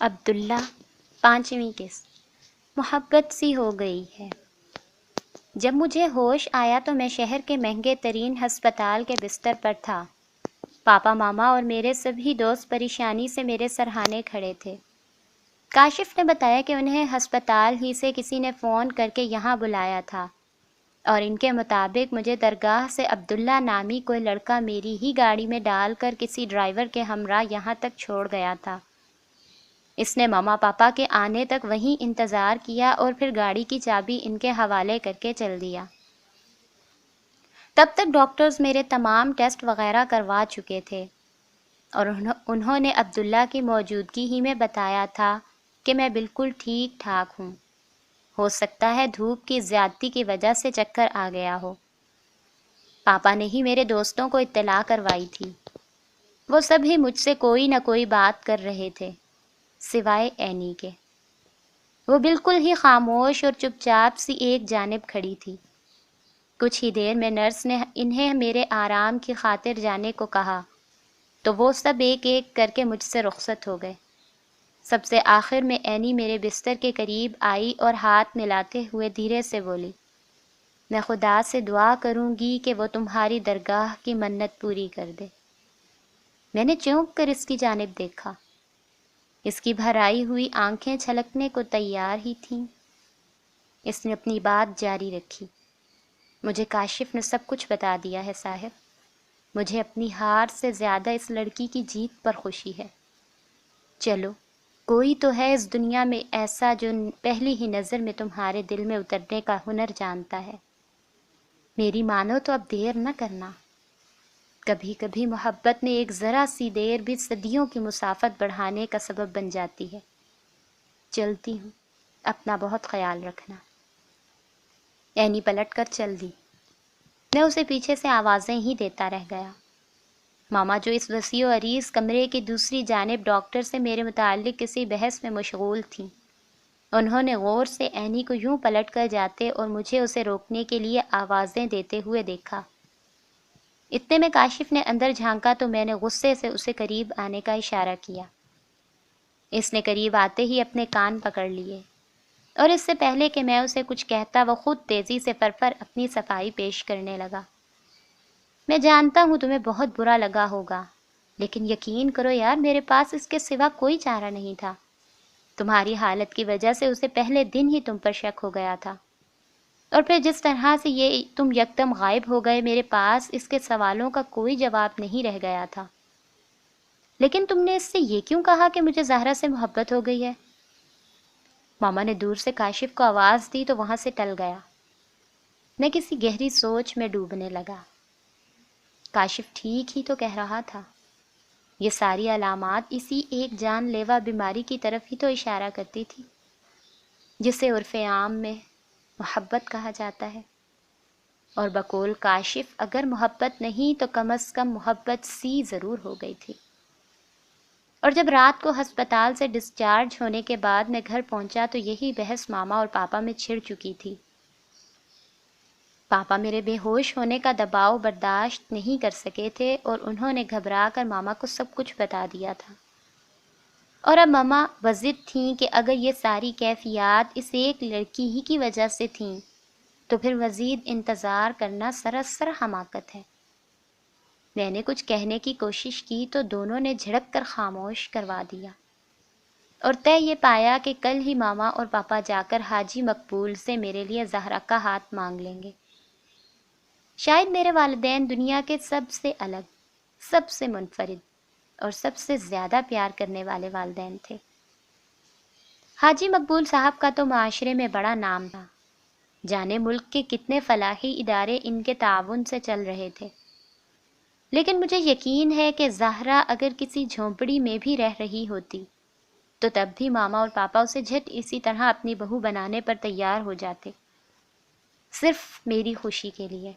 عبداللہ 5ویں قسط۔ محبت سی ہو گئی ہے۔ جب مجھے ہوش آیا تو میں شہر کے مہنگے ترین ہسپتال کے بستر پر تھا۔ پاپا، ماما اور میرے سبھی دوست پریشانی سے میرے سرہانے کھڑے تھے۔ کاشف نے بتایا کہ انہیں ہسپتال ہی سے کسی نے فون کر کے یہاں بلایا تھا اور ان کے مطابق مجھے درگاہ سے عبداللہ نامی کوئی لڑکا میری ہی گاڑی میں ڈال کر کسی ڈرائیور کے ہمراہ یہاں تک چھوڑ گیا تھا۔ اس نے ماما پاپا کے آنے تک وہیں انتظار کیا اور پھر گاڑی کی چابی ان کے حوالے کر کے چل دیا۔ تب تک ڈاکٹرز میرے تمام ٹیسٹ وغیرہ کروا چکے تھے اور انہوں نے عبداللہ کی موجودگی ہی میں بتایا تھا کہ میں بالکل ٹھیک ٹھاک ہوں۔ ہو سکتا ہے دھوپ کی زیادتی کی وجہ سے چکر آ گیا ہو۔ پاپا نے ہی میرے دوستوں کو اطلاع کروائی تھی۔ وہ سب ہی مجھ سے کوئی نہ کوئی بات کر رہے تھے سوائے اینی کے۔ وہ بالکل ہی خاموش اور چپ چاپ سی ایک جانب کھڑی تھی۔ کچھ ہی دیر میں نرس نے انہیں میرے آرام کی خاطر جانے کو کہا تو وہ سب ایک ایک کر کے مجھ سے رخصت ہو گئے۔ سب سے آخر میں اینی میرے بستر کے قریب آئی اور ہاتھ ملاتے ہوئے دھیرے سے بولی، میں خدا سے دعا کروں گی کہ وہ تمہاری درگاہ کی منت پوری کر دے۔ میں نے چونک کر اس کی جانب دیکھا۔ اس کی بھرائی ہوئی آنکھیں چھلکنے کو تیار ہی تھیں۔ اس نے اپنی بات جاری رکھی، مجھے کاشف نے سب کچھ بتا دیا ہے صاحب۔ مجھے اپنی ہار سے زیادہ اس لڑکی کی جیت پر خوشی ہے۔ چلو، کوئی تو ہے اس دنیا میں ایسا جو پہلی ہی نظر میں تمہارے دل میں اترنے کا ہنر جانتا ہے۔ میری مانو تو اب دیر نہ کرنا۔ کبھی کبھی محبت میں ایک ذرا سی دیر بھی صدیوں کی مسافت بڑھانے کا سبب بن جاتی ہے۔ چلتی ہوں، اپنا بہت خیال رکھنا۔ اینی پلٹ کر چل دی۔ میں اسے پیچھے سے آوازیں ہی دیتا رہ گیا۔ ماما جو اس وسیع و عریض کمرے کی دوسری جانب ڈاکٹر سے میرے متعلق کسی بحث میں مشغول تھیں، انہوں نے غور سے اینی کو یوں پلٹ کر جاتے اور مجھے اسے روکنے کے لیے آوازیں دیتے ہوئے دیکھا۔ اتنے میں کاشف نے اندر جھانکا تو میں نے غصے سے اسے قریب آنے کا اشارہ کیا۔ اس نے قریب آتے ہی اپنے کان پکڑ لیے اور اس سے پہلے کہ میں اسے کچھ کہتا وہ خود تیزی سے پر اپنی صفائی پیش کرنے لگا۔ میں جانتا ہوں تمہیں بہت برا لگا ہوگا، لیکن یقین کرو یار، میرے پاس اس کے سوا کوئی چارہ نہیں تھا۔ تمہاری حالت کی وجہ سے اسے پہلے دن ہی تم پر شک ہو گیا تھا، اور پھر جس طرح سے یہ تم یکدم غائب ہو گئے، میرے پاس اس کے سوالوں کا کوئی جواب نہیں رہ گیا تھا۔ لیکن تم نے اس سے یہ کیوں کہا کہ مجھے زہرا سے محبت ہو گئی ہے؟ ماما نے دور سے کاشف کو آواز دی تو وہاں سے ٹل گیا۔ میں کسی گہری سوچ میں ڈوبنے لگا۔ کاشف ٹھیک ہی تو کہہ رہا تھا۔ یہ ساری علامات اسی ایک جان لیوا بیماری کی طرف ہی تو اشارہ کرتی تھی، جسے عرف عام میں محبت کہا جاتا ہے۔ اور بقول کاشف اگر محبت نہیں تو کم از کم محبت سی ضرور ہو گئی تھی۔ اور جب رات کو ہسپتال سے ڈسچارج ہونے کے بعد میں گھر پہنچا تو یہی بحث ماما اور پاپا میں چھڑ چکی تھی۔ پاپا میرے بے ہوش ہونے کا دباؤ برداشت نہیں کر سکے تھے اور انہوں نے گھبرا کر ماما کو سب کچھ بتا دیا تھا۔ اور اب ماما بضد تھیں کہ اگر یہ ساری کیفیات اس ایک لڑکی ہی کی وجہ سے تھیں تو پھر مزید انتظار کرنا سراسر حماقت ہے۔ میں نے کچھ کہنے کی کوشش کی تو دونوں نے جھڑک کر خاموش کروا دیا اور طے یہ پایا کہ کل ہی ماما اور پاپا جا کر حاجی مقبول سے میرے لیے زہرا کا ہاتھ مانگ لیں گے۔ شاید میرے والدین دنیا کے سب سے الگ، سب سے منفرد اور سب سے زیادہ پیار کرنے والے والدین تھے۔ حاجی مقبول صاحب کا تو معاشرے میں بڑا نام تھا، جانے ملک کے کتنے فلاحی ادارے ان کے تعاون سے چل رہے تھے۔ لیکن مجھے یقین ہے کہ زہرا اگر کسی جھونپڑی میں بھی رہ رہی ہوتی تو تب بھی ماما اور پاپا اسے جھٹ اسی طرح اپنی بہو بنانے پر تیار ہو جاتے، صرف میری خوشی کے لیے۔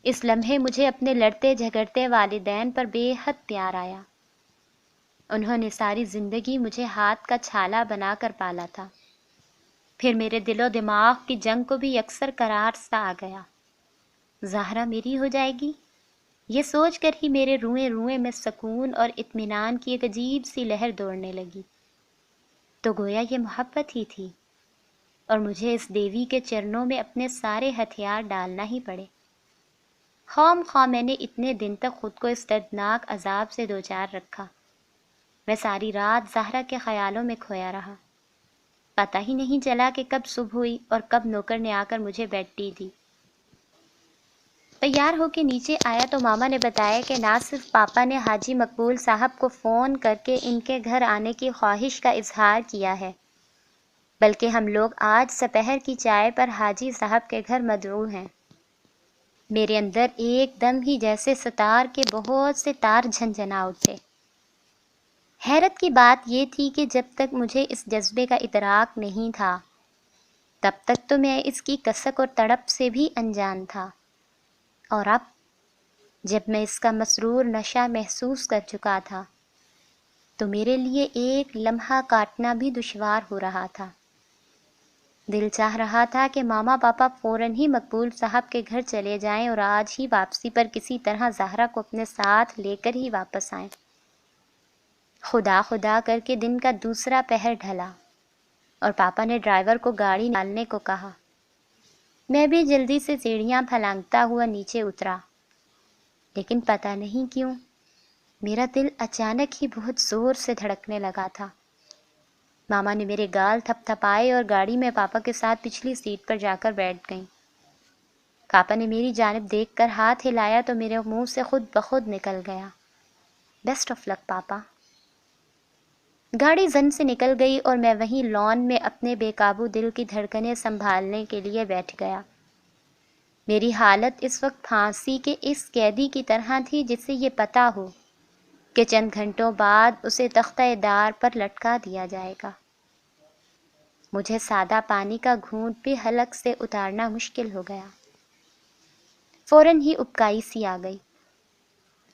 اس لمحے مجھے اپنے لڑتے جھگڑتے والدین پر بے حد پیار آیا۔ انہوں نے ساری زندگی مجھے ہاتھ کا چھالا بنا کر پالا تھا، پھر میرے دل و دماغ کی جنگ کو بھی یکسر قرار سا آ گیا۔ زہرا میری ہو جائے گی، یہ سوچ کر ہی میرے روئیں روئیں میں سکون اور اطمینان کی ایک عجیب سی لہر دوڑنے لگی۔ تو گویا یہ محبت ہی تھی، اور مجھے اس دیوی کے چرنوں میں اپنے سارے ہتھیار ڈالنا ہی پڑے۔ خام خواہ میں نے اتنے دن تک خود کو اس دردناک عذاب سے دوچار رکھا۔ میں ساری رات زہرا کے خیالوں میں کھویا رہا۔ پتہ ہی نہیں چلا کہ کب صبح ہوئی اور کب نوکر نے آ کر مجھے بیڈ ٹی دی۔ تیار ہو کے نیچے آیا تو ماما نے بتایا کہ نہ صرف پاپا نے حاجی مقبول صاحب کو فون کر کے ان کے گھر آنے کی خواہش کا اظہار کیا ہے، بلکہ ہم لوگ آج سپہر کی چائے پر حاجی صاحب کے گھر مدعو ہیں۔ میرے اندر ایک دم ہی جیسے ستار کے بہت سے تار جھنجھنا اٹھے۔ حیرت کی بات یہ تھی کہ جب تک مجھے اس جذبے کا ادراک نہیں تھا، تب تک تو میں اس کی کسک اور تڑپ سے بھی انجان تھا، اور اب جب میں اس کا مسرور نشہ محسوس کر چکا تھا تو میرے لیے ایک لمحہ کاٹنا بھی دشوار ہو رہا تھا۔ دل چاہ رہا تھا کہ ماما پاپا فوراً ہی مقبول صاحب کے گھر چلے جائیں اور آج ہی واپسی پر کسی طرح زہرا کو اپنے ساتھ لے کر ہی واپس آئیں۔ خدا خدا کر کے دن کا دوسرا پہر ڈھلا اور پاپا نے ڈرائیور کو گاڑی نکالنے کو کہا۔ میں بھی جلدی سے سیڑھیاں پھلانگتا ہوا نیچے اترا، لیکن پتہ نہیں کیوں میرا دل اچانک ہی بہت زور سے دھڑکنے لگا تھا۔ ماما نے میرے گال تھپ تھپائے اور گاڑی میں پاپا کے ساتھ پچھلی سیٹ پر جا کر بیٹھ گئیں۔ پاپا نے میری جانب دیکھ کر ہاتھ ہلایا تو میرے منہ سے خود بخود نکل گیا، بیسٹ آف لک پاپا۔ گاڑی زن سے نکل گئی اور میں وہیں لان میں اپنے بے قابو دل کی دھڑکنیں سنبھالنے کے لیے بیٹھ گیا۔ میری حالت اس وقت پھانسی کے اس قیدی کی طرح تھی جسے یہ پتہ ہو کہ چند گھنٹوں بعد اسے تختہ دار پر لٹکا دیا جائے گا۔ مجھے سادہ پانی کا گھونٹ بھی حلق سے اتارنا مشکل ہو گیا۔ فوراً ہی ابکائی سی آ گئی۔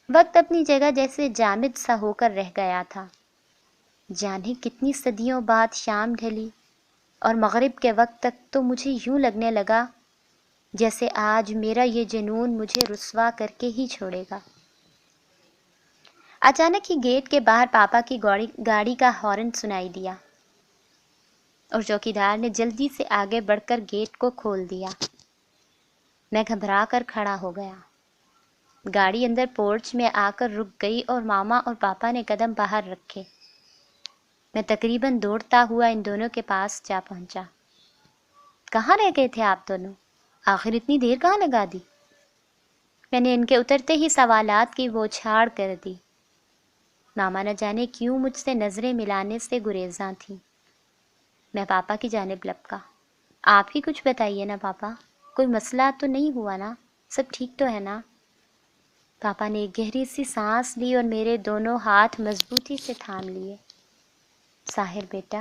وقت اپنی جگہ جیسے جامد سا ہو کر رہ گیا تھا۔ جانے کتنی صدیوں بعد شام ڈھلی اور مغرب کے وقت تک تو مجھے یوں لگنے لگا جیسے آج میرا یہ جنون مجھے رسوا کر کے ہی چھوڑے گا۔ اچانک ہی گیٹ کے باہر پاپا کی گاڑی کا ہارن سنائی دیا اور چوکیدار نے جلدی سے آگے بڑھ کر گیٹ کو کھول دیا۔ میں گھبرا کر کھڑا ہو گیا۔ گاڑی اندر پورچ میں آ کر رک گئی اور ماما اور پاپا نے قدم باہر رکھے۔ میں تقریباً دوڑتا ہوا ان دونوں کے پاس جا پہنچا۔ کہاں رہ گئے تھے آپ دونوں؟ آخر اتنی دیر کہاں لگا دی؟ میں نے ان کے اترتے ہی سوالات کی بوچھاڑ کر دی۔ ماما نہ جانے کیوں مجھ سے نظریں ملانے سے گریزاں تھیں۔ میں پاپا کی جانب لپکا۔ آپ ہی کچھ بتائیے نا پاپا، کوئی مسئلہ تو نہیں ہوا نا؟ سب ٹھیک تو ہے نا؟ پاپا نے ایک گہری سی سانس لی اور میرے دونوں ہاتھ مضبوطی سے تھام لیے۔ ساحر بیٹا،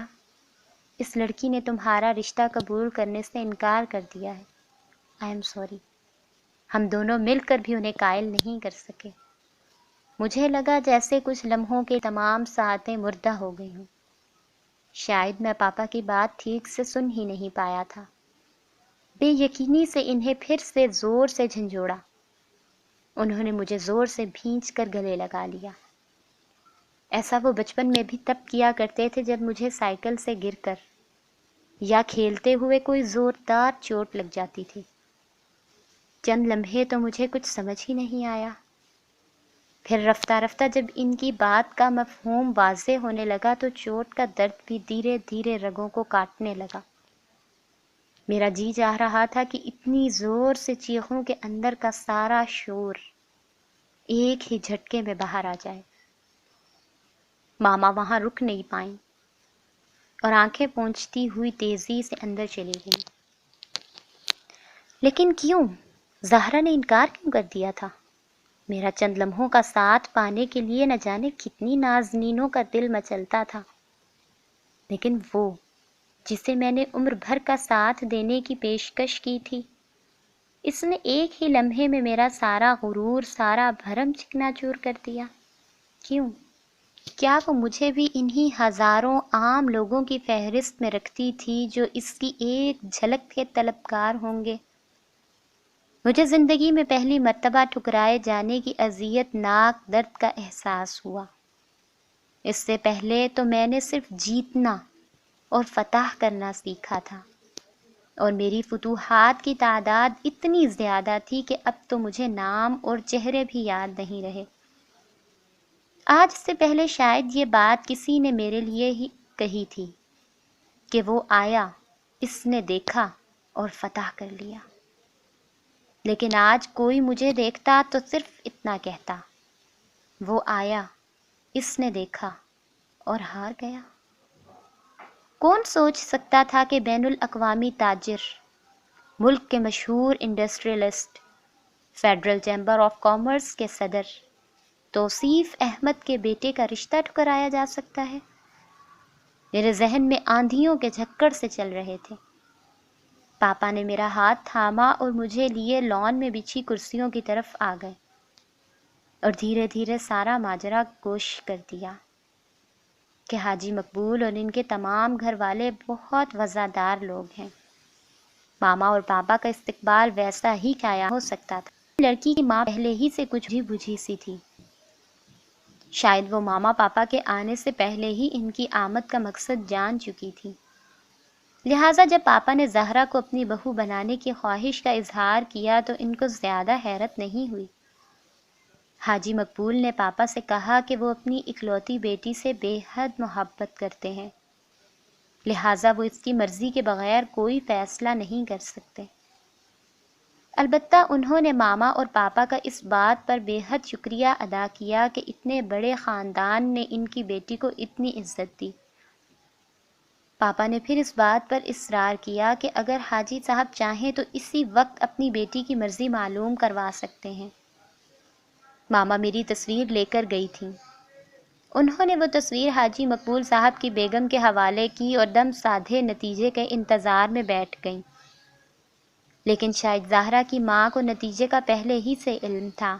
اس لڑکی نے تمہارا رشتہ قبول کرنے سے انکار کر دیا ہے۔ I am sorry. ہم دونوں مل کر بھی انہیں قائل نہیں کر سکے۔ مجھے لگا جیسے کچھ لمحوں کے تمام ساعتیں مردہ ہو گئی ہوں۔ شاید میں پاپا کی بات ٹھیک سے سن ہی نہیں پایا تھا۔ بے یقینی سے انہیں پھر سے زور سے جھنجھوڑا۔ انہوں نے مجھے زور سے بھینچ کر گلے لگا لیا۔ ایسا وہ بچپن میں بھی تب کیا کرتے تھے جب مجھے سائیکل سے گر کر یا کھیلتے ہوئے کوئی زوردار چوٹ لگ جاتی تھی۔ چند لمحے تو مجھے کچھ سمجھ ہی نہیں آیا۔ پھر رفتہ رفتہ جب ان کی بات کا مفہوم واضح ہونے لگا تو چوٹ کا درد بھی دھیرے دھیرے رگوں کو کاٹنے لگا۔ میرا جی چاہ رہا تھا کہ اتنی زور سے چیخوں کے اندر کا سارا شور ایک ہی جھٹکے میں باہر آ جائے۔ ماما وہاں رک نہیں پائیں اور آنکھیں پونچھتی ہوئی تیزی سے اندر چلی گئیں۔ لیکن کیوں؟ زہرا نے انکار کیوں کر دیا تھا؟ میرا چند لمحوں کا ساتھ پانے کے لیے نہ جانے کتنی نازنینوں کا دل مچلتا تھا، لیکن وہ جسے میں نے عمر بھر کا ساتھ دینے کی پیشکش کی تھی، اس نے ایک ہی لمحے میں میرا سارا غرور، سارا بھرم چکنا چور کر دیا۔ کیوں؟ کیا وہ مجھے بھی انہی ہزاروں عام لوگوں کی فہرست میں رکھتی تھی جو اس کی ایک جھلک کے طلبگار ہوں گے؟ مجھے زندگی میں پہلی مرتبہ ٹھکرائے جانے کی اذیت ناک درد کا احساس ہوا۔ اس سے پہلے تو میں نے صرف جیتنا اور فتح کرنا سیکھا تھا، اور میری فتوحات کی تعداد اتنی زیادہ تھی کہ اب تو مجھے نام اور چہرے بھی یاد نہیں رہے۔ آج سے پہلے شاید یہ بات کسی نے میرے لیے ہی کہی تھی کہ وہ آیا، اس نے دیکھا اور فتح کر لیا، لیکن آج کوئی مجھے دیکھتا تو صرف اتنا کہتا، وہ آیا، اس نے دیکھا اور ہار گیا۔ کون سوچ سکتا تھا کہ بین الاقوامی تاجر، ملک کے مشہور industrialist, federal chamber of commerce کے صدر توصیف احمد کے بیٹے کا رشتہ ٹھکرایا جا سکتا ہے؟ میرے ذہن میں آندھیوں کے جھکڑ سے چل رہے تھے۔ پاپا نے میرا ہاتھ تھاما اور مجھے لیے لان میں بچھی کرسیوں کی طرف آ گئے اور دھیرے دھیرے سارا ماجرا گوش کر دیا کہ حاجی مقبول اور ان کے تمام گھر والے بہت وفادار لوگ ہیں۔ ماما اور پاپا کا استقبال ویسا ہی کیا ہو سکتا تھا؟ لڑکی کی ماں پہلے ہی سے کچھ بجھی سی تھی۔ شاید وہ ماما پاپا کے آنے سے پہلے ہی ان کی آمد کا مقصد جان چکی تھی، لہٰذا جب پاپا نے زہرا کو اپنی بہو بنانے کی خواہش کا اظہار کیا تو ان کو زیادہ حیرت نہیں ہوئی۔ حاجی مقبول نے پاپا سے کہا کہ وہ اپنی اکلوتی بیٹی سے بے حد محبت کرتے ہیں، لہٰذا وہ اس کی مرضی کے بغیر کوئی فیصلہ نہیں کر سکتے۔ البتہ انہوں نے ماما اور پاپا کا اس بات پر بے حد شکریہ ادا کیا کہ اتنے بڑے خاندان نے ان کی بیٹی کو اتنی عزت دی۔ پاپا نے پھر اس بات پر اصرار کیا کہ اگر حاجی صاحب چاہیں تو اسی وقت اپنی بیٹی کی مرضی معلوم کروا سکتے ہیں۔ ماما میری تصویر لے کر گئی تھیں۔ انہوں نے وہ تصویر حاجی مقبول صاحب کی بیگم کے حوالے کی اور دم سادھے نتیجے کے انتظار میں بیٹھ گئیں، لیکن شاید زہرا کی ماں کو نتیجے کا پہلے ہی سے علم تھا،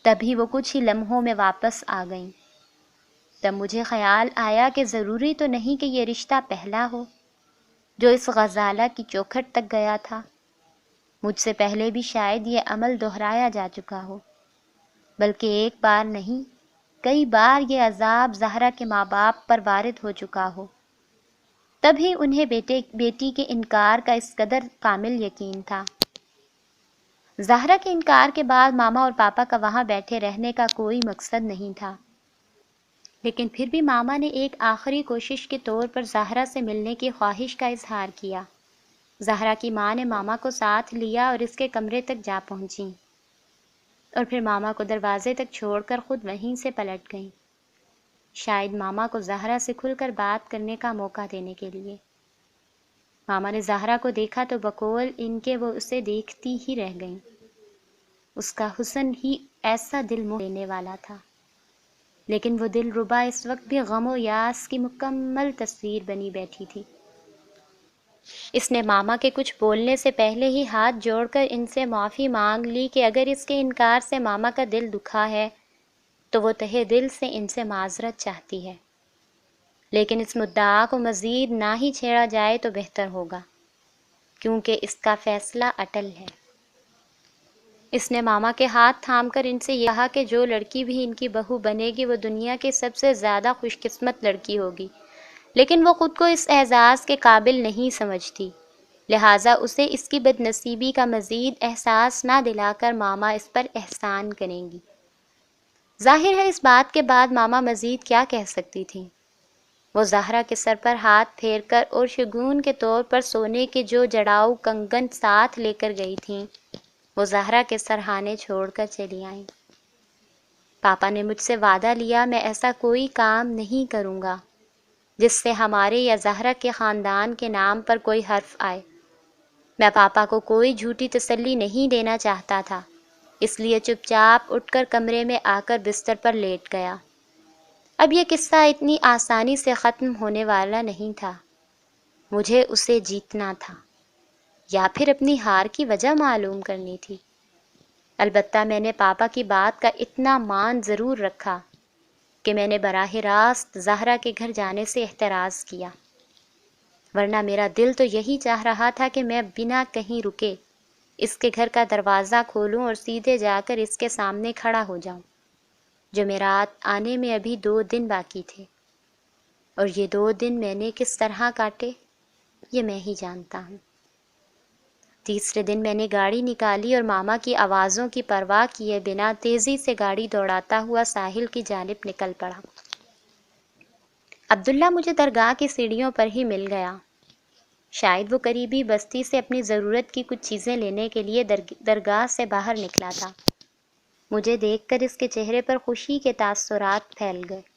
تبھی وہ کچھ ہی لمحوں میں واپس آ گئیں۔ تب مجھے خیال آیا کہ ضروری تو نہیں کہ یہ رشتہ پہلا ہو جو اس غزالہ کی چوکھٹ تک گیا تھا۔ مجھ سے پہلے بھی شاید یہ عمل دہرایا جا چکا ہو، بلکہ ایک بار نہیں کئی بار یہ عذاب زہرا کے ماں باپ پر وارد ہو چکا ہو، تبھی انہیں بیٹی کے انکار کا اس قدر کامل یقین تھا۔ زہرا کے انکار کے بعد ماما اور پاپا کا وہاں بیٹھے رہنے کا کوئی مقصد نہیں تھا، لیکن پھر بھی ماما نے ایک آخری کوشش کے طور پر زہرا سے ملنے کی خواہش کا اظہار کیا۔ زہرا کی ماں نے ماما کو ساتھ لیا اور اس کے کمرے تک جا پہنچیں، اور پھر ماما کو دروازے تک چھوڑ کر خود وہیں سے پلٹ گئیں، شاید ماما کو زہرا سے کھل کر بات کرنے کا موقع دینے کے لیے۔ ماما نے زہرا کو دیکھا تو بقول ان کے وہ اسے دیکھتی ہی رہ گئیں۔ اس کا حسن ہی ایسا دل موہ لینے والا تھا، لیکن وہ دل ربا اس وقت بھی غم و یاس کی مکمل تصویر بنی بیٹھی تھی۔ اس نے ماما کے کچھ بولنے سے پہلے ہی ہاتھ جوڑ کر ان سے معافی مانگ لی کہ اگر اس کے انکار سے ماما کا دل دکھا ہے تو وہ تہہ دل سے ان سے معذرت چاہتی ہے، لیکن اس مدعا کو مزید نہ ہی چھیڑا جائے تو بہتر ہوگا، کیونکہ اس کا فیصلہ اٹل ہے۔ اس نے ماما کے ہاتھ تھام کر ان سے یہ کہا کہ جو لڑکی بھی ان کی بہو بنے گی وہ دنیا کی سب سے زیادہ خوش قسمت لڑکی ہوگی، لیکن وہ خود کو اس اعزاز کے قابل نہیں سمجھتی، لہٰذا اسے اس کی بد نصیبی کا مزید احساس نہ دلا کر ماما اس پر احسان کریں گی۔ ظاہر ہے اس بات کے بعد ماما مزید کیا کہہ سکتی تھی؟ وہ زہرا کے سر پر ہاتھ پھیر کر اور شگون کے طور پر سونے کے جو جڑاؤ کنگن ساتھ لے کر گئی تھیں وہ زہرا کے سرہانے چھوڑ کر چلی آئیں۔ پاپا نے مجھ سے وعدہ لیا میں ایسا کوئی کام نہیں کروں گا جس سے ہمارے یا زہرا کے خاندان کے نام پر کوئی حرف آئے۔ میں پاپا کو کوئی جھوٹی تسلی نہیں دینا چاہتا تھا، اس لیے چپ چاپ اٹھ کر کمرے میں آ کر بستر پر لیٹ گیا۔ اب یہ قصہ اتنی آسانی سے ختم ہونے والا نہیں تھا، مجھے اسے جیتنا تھا یا پھر اپنی ہار کی وجہ معلوم کرنی تھی۔ البتہ میں نے پاپا کی بات کا اتنا مان ضرور رکھا کہ میں نے براہ راست زہرا کے گھر جانے سے احتراز کیا، ورنہ میرا دل تو یہی چاہ رہا تھا کہ میں بنا کہیں رکے اس کے گھر کا دروازہ کھولوں اور سیدھے جا کر اس کے سامنے کھڑا ہو جاؤں، جو میرا آنے میں ابھی 2 دن باقی تھے۔ اور یہ 2 دن میں نے کس طرح کاٹے یہ میں ہی جانتا ہوں۔ تیسرے دن میں نے گاڑی نکالی اور ماما کی آوازوں کی پرواہ کیے بنا تیزی سے گاڑی دوڑاتا ہوا ساحل کی جانب نکل پڑا۔ عبداللہ مجھے درگاہ کی سیڑھیوں پر ہی مل گیا۔ شاید وہ قریبی بستی سے اپنی ضرورت کی کچھ چیزیں لینے کے لیے درگاہ سے باہر نکلا تھا۔ مجھے دیکھ کر اس کے چہرے پر خوشی کے تاثرات پھیل گئے۔